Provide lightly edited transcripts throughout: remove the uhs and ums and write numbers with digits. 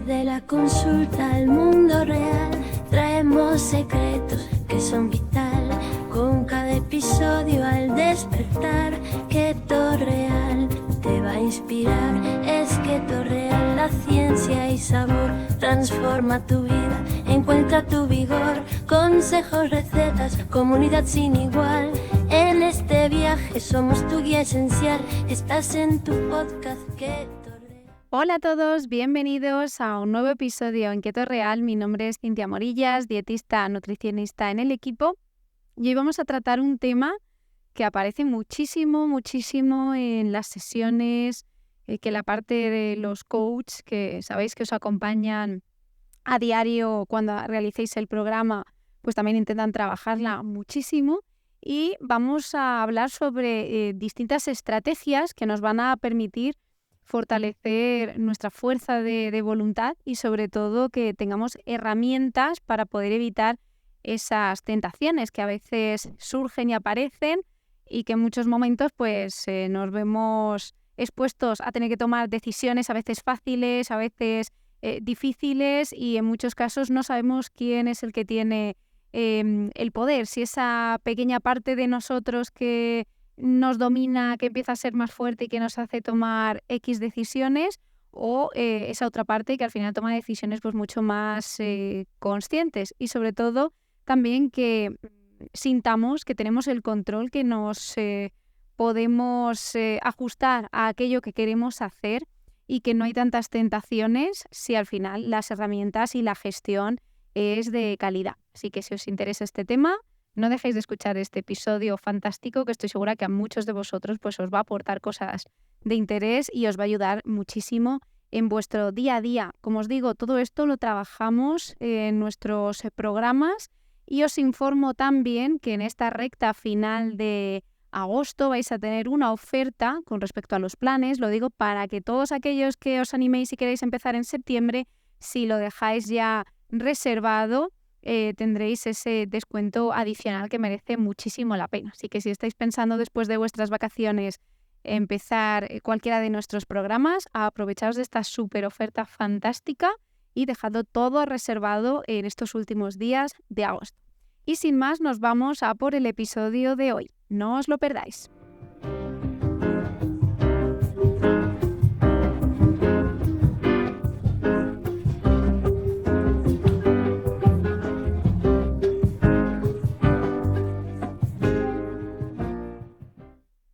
De la consulta al mundo real, traemos secretos que son vital. Con cada episodio al despertar, Keto Real te va a inspirar. Es Keto Real, la ciencia y sabor transforma tu vida, encuentra tu vigor. Consejos, recetas, comunidad sin igual. En este viaje somos tu guía esencial. Estás en tu podcast Keto. Hola a todos, bienvenidos a un nuevo episodio en Keto Real. Mi nombre es Cintia Morillas, dietista nutricionista en el equipo, y hoy vamos a tratar un tema que aparece muchísimo en las sesiones, que la parte de los coaches, que sabéis que os acompañan a diario cuando realicéis el programa, pues también intentan trabajarla muchísimo. Y vamos a hablar sobre distintas estrategias que nos van a permitir fortalecer nuestra fuerza de voluntad y sobre todo que tengamos herramientas para poder evitar esas tentaciones que a veces surgen y aparecen y que en muchos momentos pues nos vemos expuestos a tener que tomar decisiones a veces fáciles, a veces difíciles, y en muchos casos no sabemos quién es el que tiene el poder, si esa pequeña parte de nosotros que nos domina, que empieza a ser más fuerte y que nos hace tomar X decisiones, o esa otra parte que al final toma decisiones pues mucho más conscientes, y sobre todo también que sintamos que tenemos el control, que nos podemos ajustar a aquello que queremos hacer y que no hay tantas tentaciones si al final las herramientas y la gestión es de calidad. Así que si os interesa este tema, no dejéis de escuchar este episodio fantástico, que estoy segura que a muchos de vosotros pues os va a aportar cosas de interés y os va a ayudar muchísimo en vuestro día a día. Como os digo, todo esto lo trabajamos en nuestros programas, y os informo también que en esta recta final de agosto vais a tener una oferta con respecto a los planes. Lo digo para que todos aquellos que os animéis y queréis empezar en septiembre, si lo dejáis ya reservado, tendréis ese descuento adicional que merece muchísimo la pena. Así que si estáis pensando después de vuestras vacaciones empezar cualquiera de nuestros programas, aprovechaos de esta súper oferta fantástica y dejadlo todo reservado en estos últimos días de agosto. Y sin más, nos vamos a por el episodio de hoy. No os lo perdáis.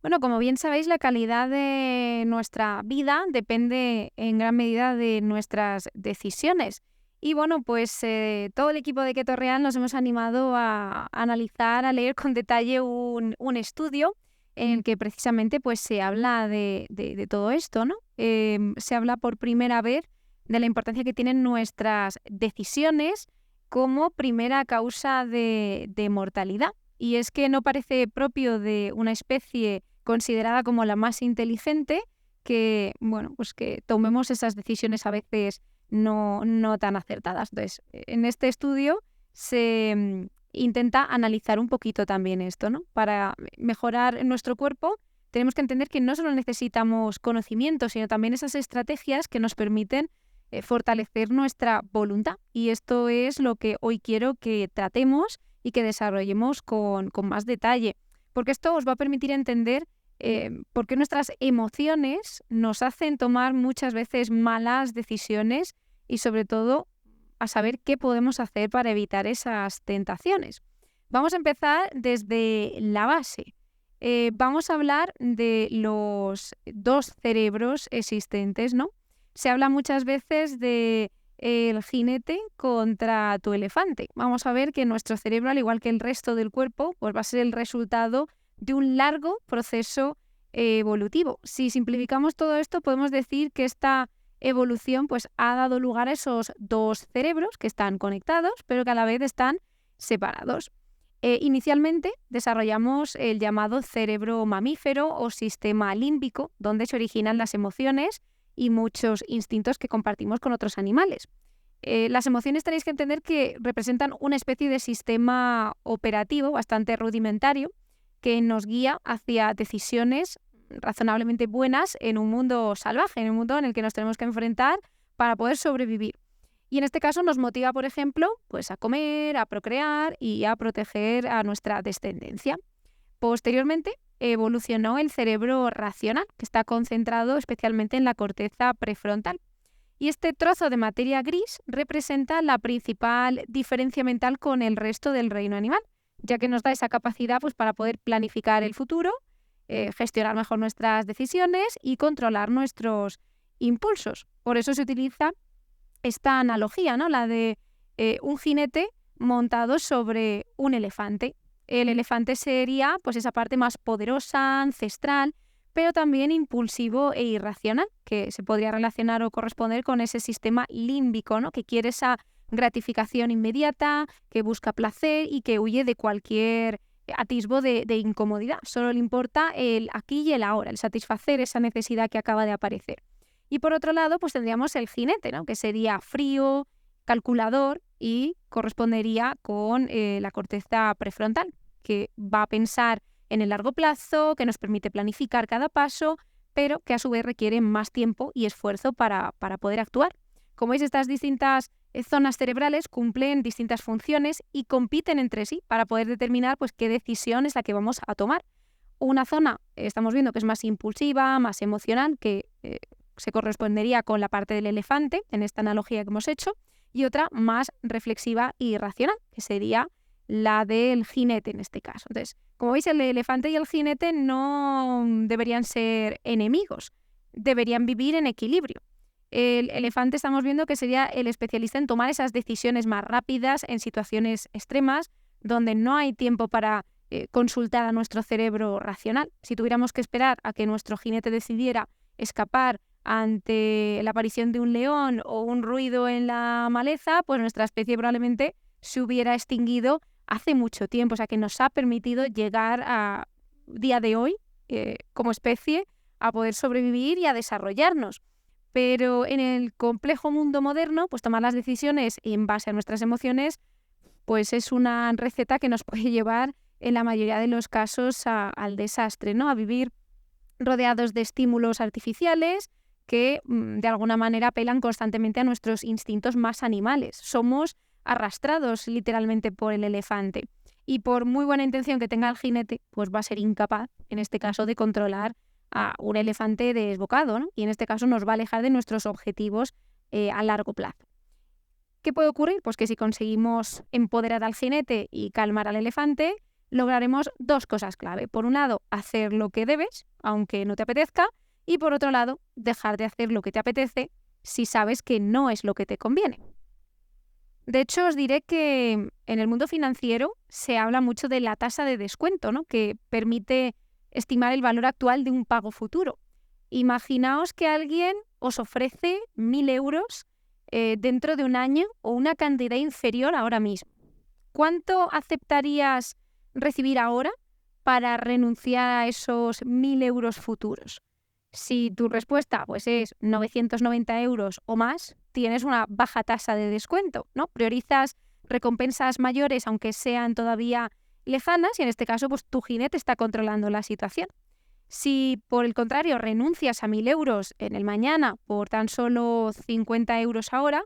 Bueno, como bien sabéis, la calidad de nuestra vida depende en gran medida de nuestras decisiones. Y bueno, pues todo el equipo de Keto Real nos hemos animado a analizar, a leer con detalle un estudio en el que precisamente pues se habla de todo esto, ¿no? Se habla por primera vez de la importancia que tienen nuestras decisiones como primera causa de mortalidad. Y es que no parece propio de una especie considerada como la más inteligente que, bueno, pues que tomemos esas decisiones a veces no tan acertadas. Entonces, en este estudio se intenta analizar un poquito también esto, ¿no? Para mejorar nuestro cuerpo tenemos que entender que no solo necesitamos conocimiento, sino también esas estrategias que nos permiten fortalecer nuestra voluntad. Y esto es lo que hoy quiero que tratemos y que desarrollemos con más detalle, porque esto os va a permitir entender por qué nuestras emociones nos hacen tomar muchas veces malas decisiones, y sobre todo a saber qué podemos hacer para evitar esas tentaciones. Vamos a empezar desde la base. Vamos a hablar de los dos cerebros existentes, ¿no? Se habla muchas veces de el jinete contra tu elefante. Vamos a ver que nuestro cerebro, al igual que el resto del cuerpo, pues va a ser el resultado de un largo proceso evolutivo. Si simplificamos todo esto, podemos decir que esta evolución pues ha dado lugar a esos dos cerebros que están conectados, pero que a la vez están separados. Inicialmente desarrollamos el llamado cerebro mamífero o sistema límbico, donde se originan las emociones y muchos instintos que compartimos con otros animales. Las emociones tenéis que entender que representan una especie de sistema operativo bastante rudimentario que nos guía hacia decisiones razonablemente buenas en un mundo salvaje, en un mundo en el que nos tenemos que enfrentar para poder sobrevivir. Y en este caso nos motiva, por ejemplo, pues a comer, a procrear y a proteger a nuestra descendencia. Posteriormente, evolucionó el cerebro racional, que está concentrado especialmente en la corteza prefrontal. Y este trozo de materia gris representa la principal diferencia mental con el resto del reino animal, ya que nos da esa capacidad pues, para poder planificar el futuro, gestionar mejor nuestras decisiones y controlar nuestros impulsos. Por eso se utiliza esta analogía, ¿no? La de un jinete montado sobre un elefante. El elefante sería pues, esa parte más poderosa, ancestral, pero también impulsivo e irracional, que se podría relacionar o corresponder con ese sistema límbico, ¿no? Que quiere esa gratificación inmediata, que busca placer y que huye de cualquier atisbo de incomodidad. Solo le importa el aquí y el ahora, el satisfacer esa necesidad que acaba de aparecer. Y por otro lado, pues tendríamos el jinete, ¿no? Que sería frío, calculador y correspondería con la corteza prefrontal, que va a pensar en el largo plazo, que nos permite planificar cada paso, pero que a su vez requiere más tiempo y esfuerzo para poder actuar. Como veis, estas distintas zonas cerebrales cumplen distintas funciones y compiten entre sí para poder determinar pues, qué decisión es la que vamos a tomar. Una zona, estamos viendo que es más impulsiva, más emocional, que se correspondería con la parte del elefante, en esta analogía que hemos hecho, y otra más reflexiva y racional, que sería la del jinete en este caso. Entonces, como veis, el elefante y el jinete no deberían ser enemigos, deberían vivir en equilibrio. El elefante estamos viendo que sería el especialista en tomar esas decisiones más rápidas en situaciones extremas, donde no hay tiempo para consultar a nuestro cerebro racional. Si tuviéramos que esperar a que nuestro jinete decidiera escapar ante la aparición de un león o un ruido en la maleza, pues nuestra especie probablemente se hubiera extinguido hace mucho tiempo. O sea, que nos ha permitido llegar a día de hoy, como especie, a poder sobrevivir y a desarrollarnos. Pero en el complejo mundo moderno, pues tomar las decisiones en base a nuestras emociones, pues es una receta que nos puede llevar en la mayoría de los casos al desastre, ¿no? A vivir rodeados de estímulos artificiales que de alguna manera apelan constantemente a nuestros instintos más animales. Somos arrastrados literalmente por el elefante. Y por muy buena intención que tenga el jinete, pues va a ser incapaz, en este caso, de controlar a un elefante desbocado, ¿no? Y en este caso nos va a alejar de nuestros objetivos a largo plazo. ¿Qué puede ocurrir? Pues que si conseguimos empoderar al jinete y calmar al elefante, lograremos dos cosas clave. Por un lado, hacer lo que debes, aunque no te apetezca, y por otro lado, dejar de hacer lo que te apetece si sabes que no es lo que te conviene. De hecho, os diré que en el mundo financiero se habla mucho de la tasa de descuento, ¿no? Que permite estimar el valor actual de un pago futuro. Imaginaos que alguien os ofrece 1.000 euros dentro de un año o una cantidad inferior ahora mismo. ¿Cuánto aceptarías recibir ahora para renunciar a esos 1.000 euros futuros? Si tu respuesta pues, es 990 euros o más, tienes una baja tasa de descuento, ¿no? Priorizas recompensas mayores, aunque sean todavía lejanas, y en este caso pues, tu jinete está controlando la situación. Si, por el contrario, renuncias a 1.000 euros en el mañana por tan solo 50 euros ahora,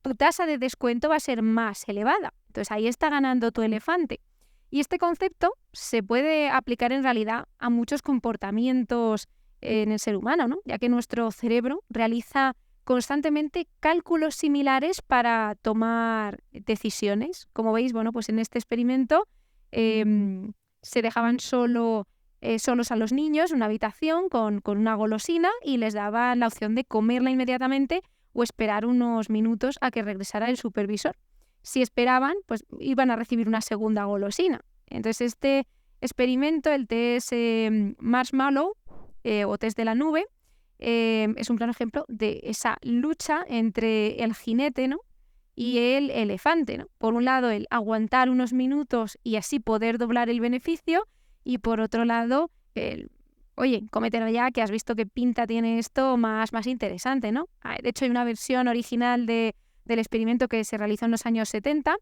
tu tasa de descuento va a ser más elevada. Entonces, ahí está ganando tu elefante. Y este concepto se puede aplicar en realidad a muchos comportamientos en el ser humano, ¿no? Ya que nuestro cerebro realiza constantemente cálculos similares para tomar decisiones. Como veis, bueno, pues en este experimento se dejaban solos a los niños en una habitación con una golosina y les daban la opción de comerla inmediatamente o esperar unos minutos a que regresara el supervisor. Si esperaban, pues iban a recibir una segunda golosina. Entonces este experimento, el test Marshmallow o test de la nube, es un claro ejemplo de esa lucha entre el jinete, ¿no? Y el elefante, ¿no? Por un lado, el aguantar unos minutos y así poder doblar el beneficio, y por otro lado, oye, cómetelo ya, que has visto qué pinta tiene esto más interesante, ¿no? De hecho, hay una versión original del experimento que se realizó en los años 70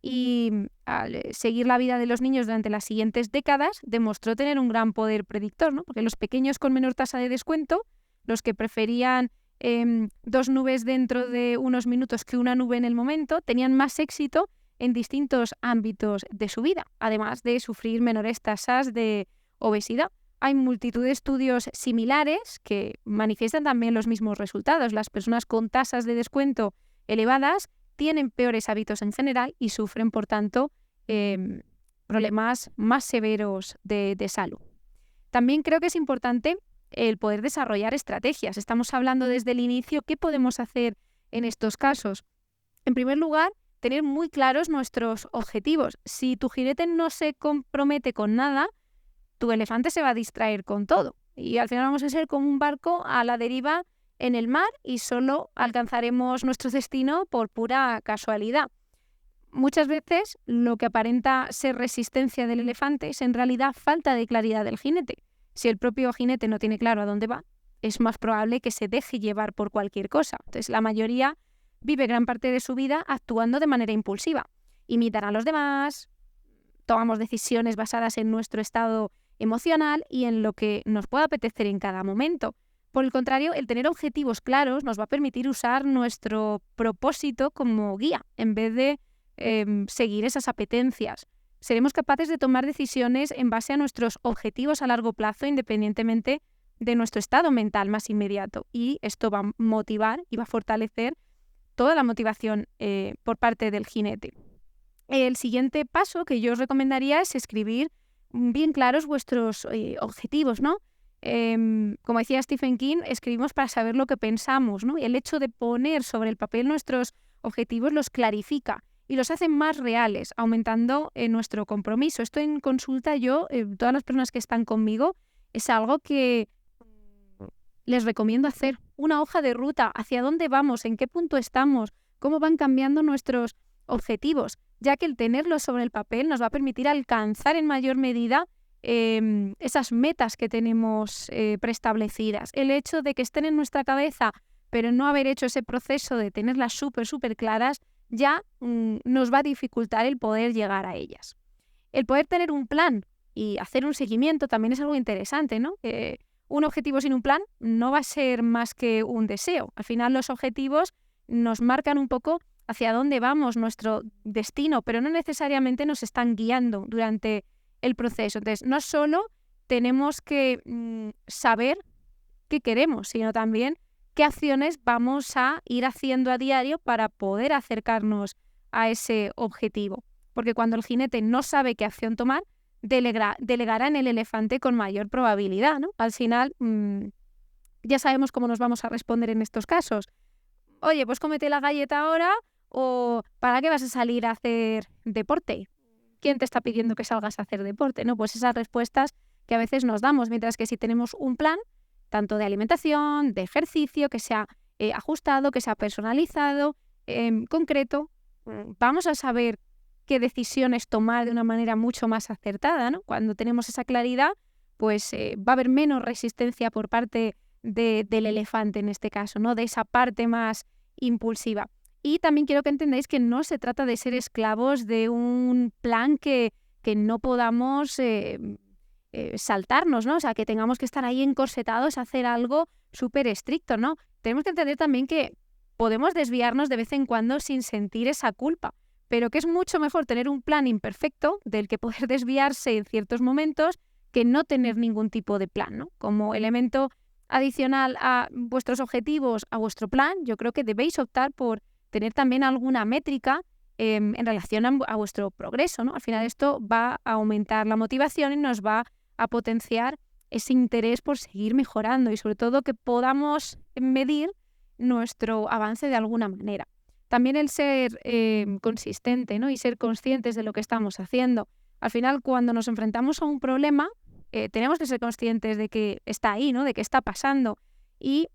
y al seguir la vida de los niños durante las siguientes décadas demostró tener un gran poder predictor, ¿no? Porque los pequeños con menor tasa de descuento, los que preferían 2 nubes dentro de unos minutos que una nube en el momento, tenían más éxito en distintos ámbitos de su vida, además de sufrir menores tasas de obesidad. Hay multitud de estudios similares que manifiestan también los mismos resultados. Las personas con tasas de descuento elevadas tienen peores hábitos en general y sufren, por tanto, problemas más severos de salud. También creo que es importante el poder desarrollar estrategias. Estamos hablando desde el inicio, ¿qué podemos hacer en estos casos? En primer lugar, tener muy claros nuestros objetivos. Si tu jinete no se compromete con nada, tu elefante se va a distraer con todo. Y al final vamos a ser como un barco a la deriva en el mar y solo alcanzaremos nuestro destino por pura casualidad. Muchas veces lo que aparenta ser resistencia del elefante es en realidad falta de claridad del jinete. Si el propio jinete no tiene claro a dónde va, es más probable que se deje llevar por cualquier cosa. Entonces, la mayoría vive gran parte de su vida actuando de manera impulsiva. Imitan a los demás, tomamos decisiones basadas en nuestro estado emocional y en lo que nos pueda apetecer en cada momento. Por el contrario, el tener objetivos claros nos va a permitir usar nuestro propósito como guía, en vez de seguir esas apetencias. Seremos capaces de tomar decisiones en base a nuestros objetivos a largo plazo, independientemente de nuestro estado mental más inmediato. Y esto va a motivar y va a fortalecer toda la motivación por parte del jinete. El siguiente paso que yo os recomendaría es escribir bien claros vuestros objetivos, ¿no? Como decía Stephen King, escribimos para saber lo que pensamos, ¿no? Y el hecho de poner sobre el papel nuestros objetivos los clarifica y los hace más reales, aumentando nuestro compromiso. Esto en consulta todas las personas que están conmigo, es algo que les recomiendo hacer. Una hoja de ruta, hacia dónde vamos, en qué punto estamos, cómo van cambiando nuestros objetivos, ya que el tenerlos sobre el papel nos va a permitir alcanzar en mayor medida esas metas que tenemos preestablecidas. El hecho de que estén en nuestra cabeza, pero no haber hecho ese proceso de tenerlas súper claras, ya nos va a dificultar el poder llegar a ellas. El poder tener un plan y hacer un seguimiento también es algo interesante, ¿no? Un objetivo sin un plan no va a ser más que un deseo. Al final los objetivos nos marcan un poco hacia dónde vamos, nuestro destino, pero no necesariamente nos están guiando durante el proceso. Entonces, no solo tenemos que saber qué queremos, sino también qué acciones vamos a ir haciendo a diario para poder acercarnos a ese objetivo. Porque cuando el jinete no sabe qué acción tomar, delegará en el elefante con mayor probabilidad, ¿no? Al final, ya sabemos cómo nos vamos a responder en estos casos. Oye, pues cómete la galleta ahora, o ¿para qué vas a salir a hacer deporte? ¿Quién te está pidiendo que salgas a hacer deporte? ¿No? Pues esas respuestas que a veces nos damos, mientras que si tenemos un plan, tanto de alimentación, de ejercicio, que sea ajustado, que sea personalizado, concreto, vamos a saber qué decisiones tomar de una manera mucho más acertada, ¿no? Cuando tenemos esa claridad, pues va a haber menos resistencia por parte del elefante en este caso, ¿no? De esa parte más impulsiva. Y también quiero que entendáis que no se trata de ser esclavos de un plan que no podamos saltarnos, ¿no? O sea, que tengamos que estar ahí encorsetados a hacer algo súper estricto, ¿no? Tenemos que entender también que podemos desviarnos de vez en cuando sin sentir esa culpa, pero que es mucho mejor tener un plan imperfecto del que poder desviarse en ciertos momentos que no tener ningún tipo de plan, ¿no? Como elemento adicional a vuestros objetivos, a vuestro plan, yo creo que debéis optar por tener también alguna métrica en relación a vuestro progreso, ¿no? Al final esto va a aumentar la motivación y nos va a potenciar ese interés por seguir mejorando y sobre todo que podamos medir nuestro avance de alguna manera. También el ser consistente, ¿no? Y ser conscientes de lo que estamos haciendo. Al final, cuando nos enfrentamos a un problema, tenemos que ser conscientes de que está ahí, ¿no? De que está pasando y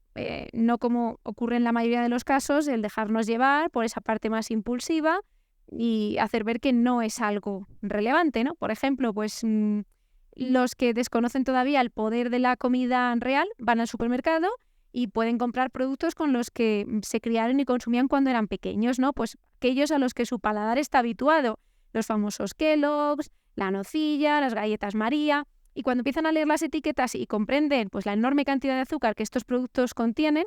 no, como ocurre en la mayoría de los casos, el dejarnos llevar por esa parte más impulsiva y hacer ver que no es algo relevante, ¿no? Por ejemplo, pues los que desconocen todavía el poder de la comida real van al supermercado y pueden comprar productos con los que se criaron y consumían cuando eran pequeños, ¿no? Pues aquellos a los que su paladar está habituado, los famosos Kellogg's, la nocilla, las galletas María. Y cuando empiezan a leer las etiquetas y comprenden pues la enorme cantidad de azúcar que estos productos contienen,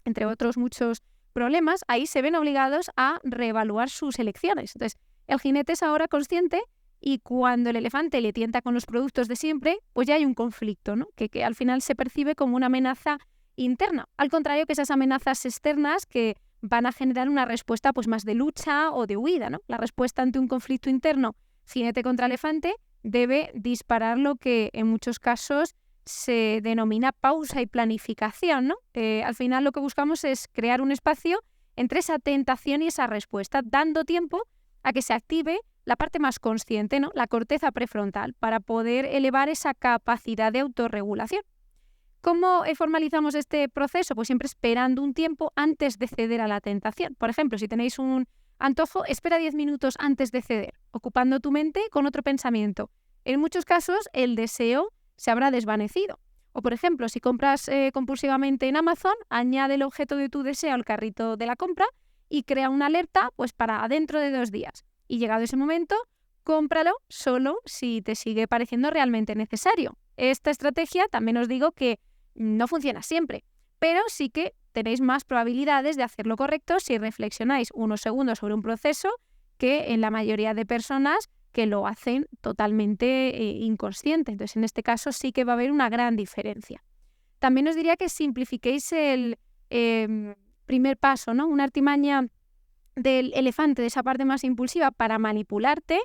entre otros muchos problemas, ahí se ven obligados a reevaluar sus elecciones. Entonces, el jinete es ahora consciente y cuando el elefante le tienta con los productos de siempre, pues ya hay un conflicto, ¿no? Que al final se percibe como una amenaza interna, al contrario que esas amenazas externas que van a generar una respuesta pues más de lucha o de huida, ¿no? La respuesta ante un conflicto interno, jinete contra elefante, debe disparar lo que en muchos casos se denomina pausa y planificación, ¿no? Al final lo que buscamos es crear un espacio entre esa tentación y esa respuesta, dando tiempo a que se active la parte más consciente, ¿no? La corteza prefrontal, para poder elevar esa capacidad de autorregulación. ¿Cómo formalizamos este proceso? Pues siempre esperando un tiempo antes de ceder a la tentación. Por ejemplo, si tenéis un antojo, espera 10 minutos antes de ceder, ocupando tu mente con otro pensamiento. En muchos casos, el deseo se habrá desvanecido. O, por ejemplo, si compras compulsivamente en Amazon, añade el objeto de tu deseo al carrito de la compra y crea una alerta pues para dentro de 2 días. Y llegado ese momento, cómpralo solo si te sigue pareciendo realmente necesario. Esta estrategia, también os digo que no funciona siempre, pero sí que tenéis más probabilidades de hacer lo correcto si reflexionáis unos segundos sobre un proceso que en la mayoría de personas que lo hacen totalmente inconsciente. Entonces, en este caso sí que va a haber una gran diferencia. También os diría que simplifiquéis el primer paso, ¿no? Una artimaña del elefante, de esa parte más impulsiva, para manipularte,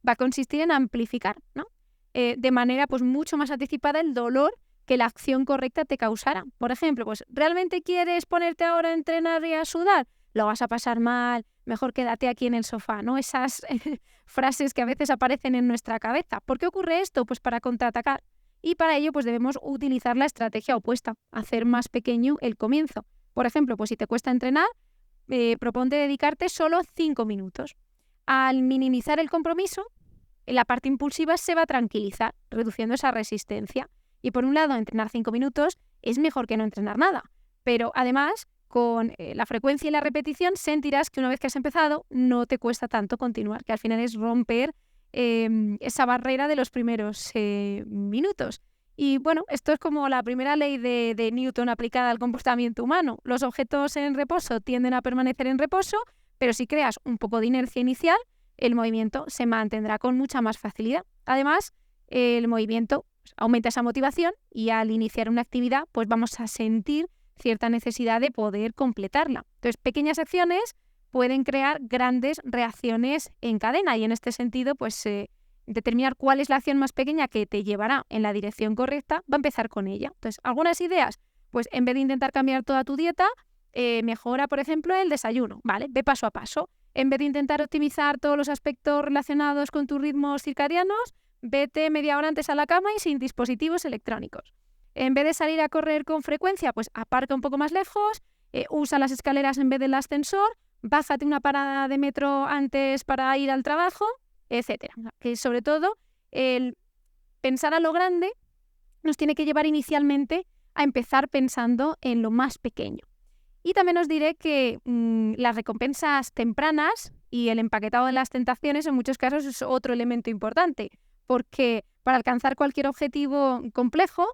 va a consistir en amplificar, ¿no? De manera pues mucho más anticipada el dolor que la acción correcta te causará. Por ejemplo, pues ¿realmente quieres ponerte ahora a entrenar y a sudar? Lo vas a pasar mal, mejor quédate aquí en el sofá, ¿no? Esas frases que a veces aparecen en nuestra cabeza. ¿Por qué ocurre esto? Pues para contraatacar. Y para ello pues debemos utilizar la estrategia opuesta, hacer más pequeño el comienzo. Por ejemplo, pues si te cuesta entrenar, proponte dedicarte solo 5 minutos. Al minimizar el compromiso, la parte impulsiva se va a tranquilizar, reduciendo esa resistencia. Y por un lado, entrenar 5 minutos es mejor que no entrenar nada. Pero además, con la frecuencia y la repetición, sentirás que una vez que has empezado, no te cuesta tanto continuar, que al final es romper esa barrera de los primeros minutos. Y bueno, esto es como la primera ley de Newton aplicada al comportamiento humano. Los objetos en reposo tienden a permanecer en reposo, pero si creas un poco de inercia inicial, el movimiento se mantendrá con mucha más facilidad. Además, el movimiento aumenta esa motivación y al iniciar una actividad, pues vamos a sentir cierta necesidad de poder completarla. Entonces, pequeñas acciones pueden crear grandes reacciones en cadena y en este sentido, pues determinar cuál es la acción más pequeña que te llevará en la dirección correcta, va a empezar con ella. Entonces, algunas ideas, pues en vez de intentar cambiar toda tu dieta, mejora, por ejemplo, el desayuno, ¿vale? Ve paso a paso. En vez de intentar optimizar todos los aspectos relacionados con tus ritmos circadianos, vete media hora antes a la cama y sin dispositivos electrónicos. En vez de salir a correr con frecuencia, pues aparca un poco más lejos, usa las escaleras en vez del ascensor, bájate una parada de metro antes para ir al trabajo, etcétera. Que sobre todo el pensar a lo grande nos tiene que llevar inicialmente a empezar pensando en lo más pequeño. Y también os diré que las recompensas tempranas y el empaquetado de las tentaciones en muchos casos es otro elemento importante, porque para alcanzar cualquier objetivo complejo,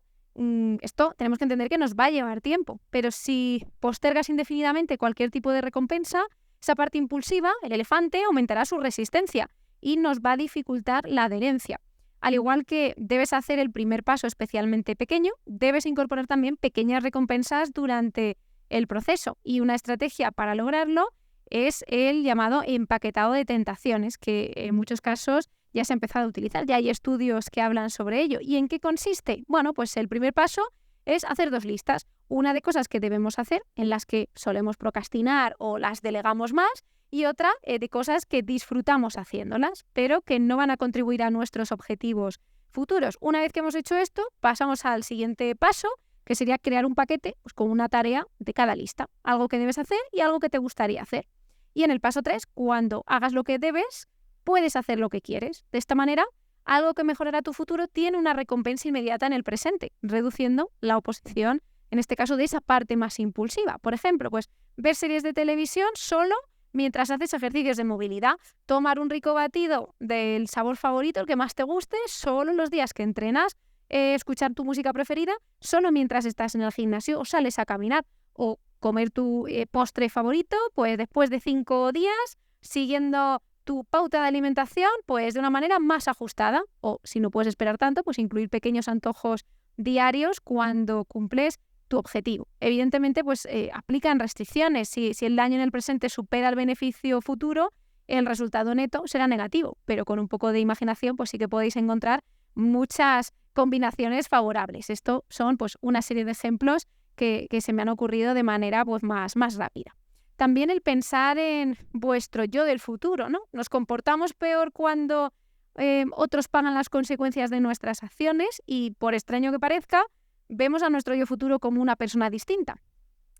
esto tenemos que entender que nos va a llevar tiempo, pero si postergas indefinidamente cualquier tipo de recompensa, esa parte impulsiva, el elefante, aumentará su resistencia y nos va a dificultar la adherencia. Al igual que debes hacer el primer paso especialmente pequeño, debes incorporar también pequeñas recompensas durante el proceso. Y una estrategia para lograrlo es el llamado empaquetado de tentaciones, que en muchos casos ya se ha empezado a utilizar. Ya hay estudios que hablan sobre ello. ¿Y en qué consiste? Bueno, pues el primer paso es hacer 2 listas. Una de cosas que debemos hacer, en las que solemos procrastinar o las delegamos más, y otra de cosas que disfrutamos haciéndolas, pero que no van a contribuir a nuestros objetivos futuros. Una vez que hemos hecho esto, pasamos al siguiente paso, que sería crear un paquete pues, con una tarea de cada lista, algo que debes hacer y algo que te gustaría hacer. Y en el paso 3, cuando hagas lo que debes, puedes hacer lo que quieres. De esta manera, algo que mejorará tu futuro tiene una recompensa inmediata en el presente, reduciendo la oposición, en este caso, de esa parte más impulsiva. Por ejemplo, pues ver series de televisión solo mientras haces ejercicios de movilidad, tomar un rico batido del sabor favorito, el que más te guste, solo los días que entrenas, escuchar tu música preferida, solo mientras estás en el gimnasio o sales a caminar, o comer tu postre favorito, pues después de 5 días, siguiendo tu pauta de alimentación, pues de una manera más ajustada. O si no puedes esperar tanto, pues incluir pequeños antojos diarios cuando cumples tu objetivo. Evidentemente, pues aplican restricciones. Si el daño en el presente supera el beneficio futuro, el resultado neto será negativo, pero con un poco de imaginación, pues sí que podéis encontrar muchas combinaciones favorables. Esto son pues una serie de ejemplos que se me han ocurrido de manera pues más rápida. También el pensar en vuestro yo del futuro, ¿no? Nos comportamos peor cuando otros pagan las consecuencias de nuestras acciones y, por extraño que parezca, vemos a nuestro yo futuro como una persona distinta.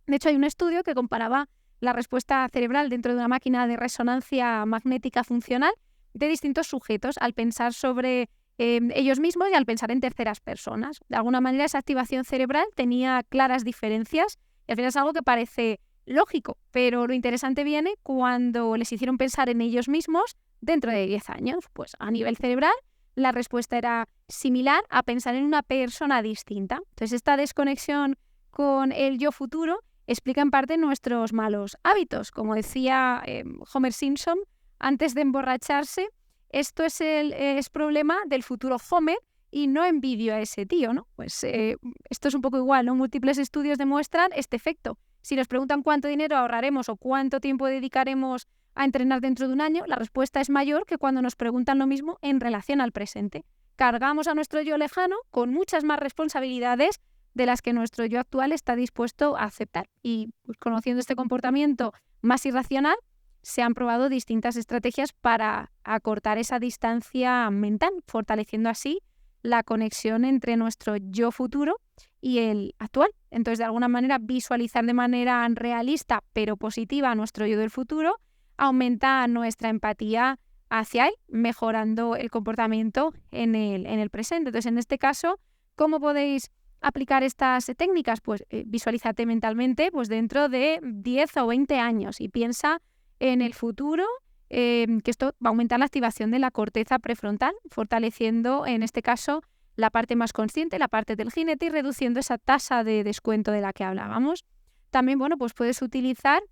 De hecho, hay un estudio que comparaba la respuesta cerebral dentro de una máquina de resonancia magnética funcional de distintos sujetos al pensar sobre ellos mismos y al pensar en terceras personas. De alguna manera, esa activación cerebral tenía claras diferencias y al final es algo que parece lógico, pero lo interesante viene cuando les hicieron pensar en ellos mismos dentro de 10 años. Pues a nivel cerebral, la respuesta era similar a pensar en una persona distinta. Entonces, esta desconexión con el yo futuro explica en parte nuestros malos hábitos. Como decía Homer Simpson, antes de emborracharse, esto es problema del futuro Homer y no envidio a ese tío, ¿no? Pues esto es un poco igual, ¿no? Múltiples estudios demuestran este efecto. Si nos preguntan cuánto dinero ahorraremos o cuánto tiempo dedicaremos a entrenar dentro de un año, la respuesta es mayor que cuando nos preguntan lo mismo en relación al presente. Cargamos a nuestro yo lejano con muchas más responsabilidades de las que nuestro yo actual está dispuesto a aceptar. Y pues, conociendo este comportamiento más irracional, se han probado distintas estrategias para acortar esa distancia mental, fortaleciendo así la conexión entre nuestro yo futuro y el actual. Entonces, de alguna manera, visualizar de manera realista pero positiva a nuestro yo del futuro aumenta nuestra empatía hacia él, mejorando el comportamiento en el presente. Entonces, en este caso, ¿cómo podéis aplicar estas técnicas? Pues visualízate mentalmente pues, dentro de 10 o 20 años y piensa en el futuro, que esto va a aumentar la activación de la corteza prefrontal, fortaleciendo, en este caso, la parte más consciente, la parte del jinete, y reduciendo esa tasa de descuento de la que hablábamos. También, bueno, pues puedes utilizar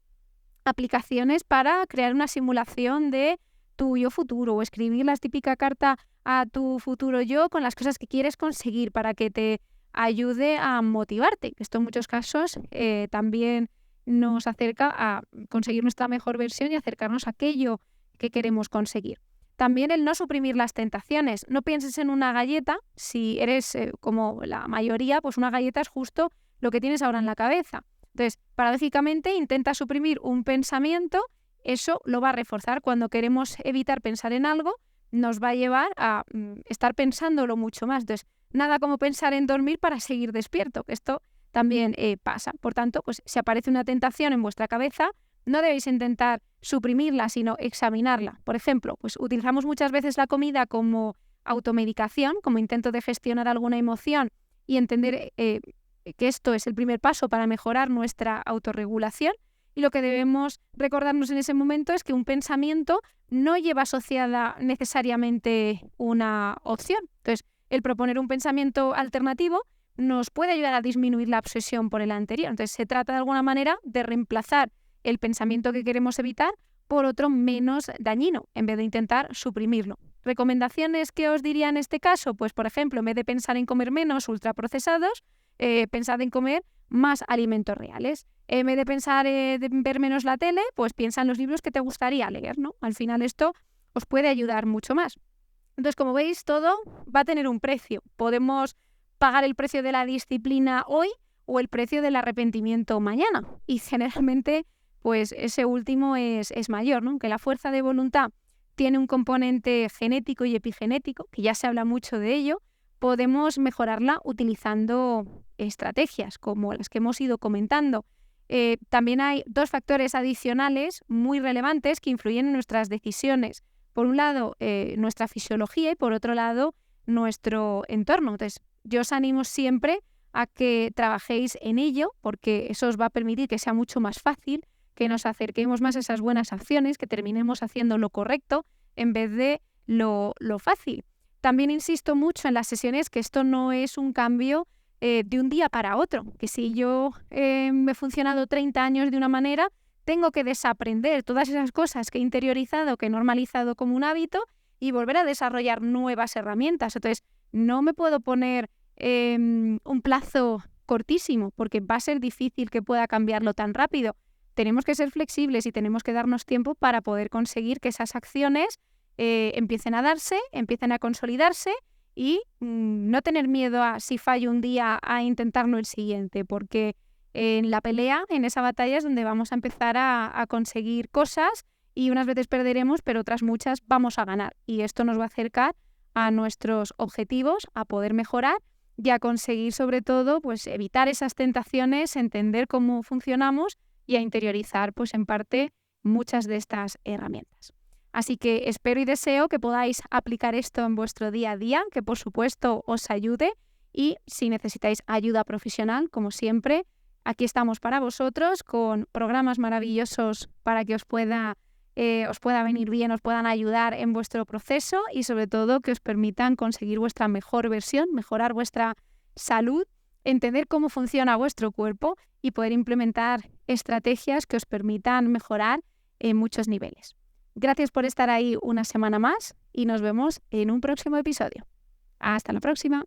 aplicaciones para crear una simulación de tu yo futuro o escribir la típica carta a tu futuro yo con las cosas que quieres conseguir para que te ayude a motivarte. Esto en muchos casos también nos acerca a conseguir nuestra mejor versión y acercarnos a aquello que queremos conseguir. También el no suprimir las tentaciones. No pienses en una galleta. Si eres como la mayoría, pues una galleta es justo lo que tienes ahora en la cabeza. Entonces, paradójicamente, intenta suprimir un pensamiento, eso lo va a reforzar. Cuando queremos evitar pensar en algo, nos va a llevar a estar pensándolo mucho más. Entonces, nada como pensar en dormir para seguir despierto, que esto también pasa. Por tanto, pues si aparece una tentación en vuestra cabeza, no debéis intentar suprimirla, sino examinarla. Por ejemplo, pues utilizamos muchas veces la comida como automedicación, como intento de gestionar alguna emoción y entender que esto es el primer paso para mejorar nuestra autorregulación. Y lo que debemos recordarnos en ese momento es que un pensamiento no lleva asociada necesariamente una opción. Entonces, el proponer un pensamiento alternativo nos puede ayudar a disminuir la obsesión por el anterior. Entonces, se trata de alguna manera de reemplazar el pensamiento que queremos evitar por otro menos dañino, en vez de intentar suprimirlo. ¿Recomendaciones que os diría en este caso? Pues, por ejemplo, en vez de pensar en comer menos ultraprocesados, pensad en comer más alimentos reales. En vez de pensar en ver menos la tele, pues piensa en los libros que te gustaría leer, ¿no? Al final esto os puede ayudar mucho más. Entonces, como veis, todo va a tener un precio. Podemos pagar el precio de la disciplina hoy o el precio del arrepentimiento mañana. Y generalmente, pues ese último es mayor, ¿no? Aunque la fuerza de voluntad tiene un componente genético y epigenético, que ya se habla mucho de ello, podemos mejorarla utilizando estrategias como las que hemos ido comentando. También hay 2 factores adicionales muy relevantes que influyen en nuestras decisiones. Por un lado, nuestra fisiología y por otro lado, nuestro entorno. Entonces, yo os animo siempre a que trabajéis en ello porque eso os va a permitir que sea mucho más fácil, que nos acerquemos más a esas buenas acciones, que terminemos haciendo lo correcto en vez de lo fácil. También insisto mucho en las sesiones que esto no es un cambio de un día para otro. Que si yo me he funcionado 30 años de una manera, tengo que desaprender todas esas cosas que he interiorizado, que he normalizado como un hábito y volver a desarrollar nuevas herramientas. Entonces, no me puedo poner un plazo cortísimo porque va a ser difícil que pueda cambiarlo tan rápido. Tenemos que ser flexibles y tenemos que darnos tiempo para poder conseguir que esas acciones empiecen a darse, empiecen a consolidarse y no tener miedo a, si fallo un día, a intentarlo el siguiente, porque en la pelea, en esa batalla es donde vamos a empezar a conseguir cosas y unas veces perderemos, pero otras muchas vamos a ganar. Y esto nos va a acercar a nuestros objetivos, a poder mejorar y a conseguir sobre todo pues evitar esas tentaciones, entender cómo funcionamos y a interiorizar pues en parte muchas de estas herramientas. Así que espero y deseo que podáis aplicar esto en vuestro día a día, que por supuesto os ayude y si necesitáis ayuda profesional, como siempre, aquí estamos para vosotros con programas maravillosos para que os pueda venir bien, os puedan ayudar en vuestro proceso y sobre todo que os permitan conseguir vuestra mejor versión, mejorar vuestra salud, entender cómo funciona vuestro cuerpo y poder implementar estrategias que os permitan mejorar en muchos niveles. Gracias por estar ahí una semana más y nos vemos en un próximo episodio. Hasta la próxima.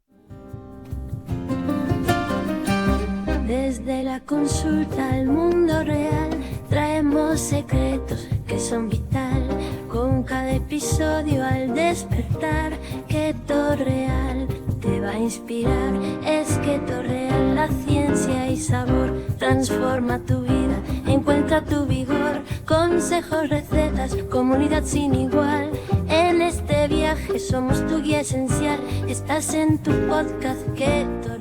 Desde la consulta al mundo real traemos secretos que son vital. Con cada episodio al despertar, Keto Real te va a inspirar. Es Keto Real, la ciencia y sabor transforma tu vida, encuentra tu vigor. Consejos, recetas, comunidad sin igual. En este viaje somos tu guía esencial. Estás en tu podcast Keto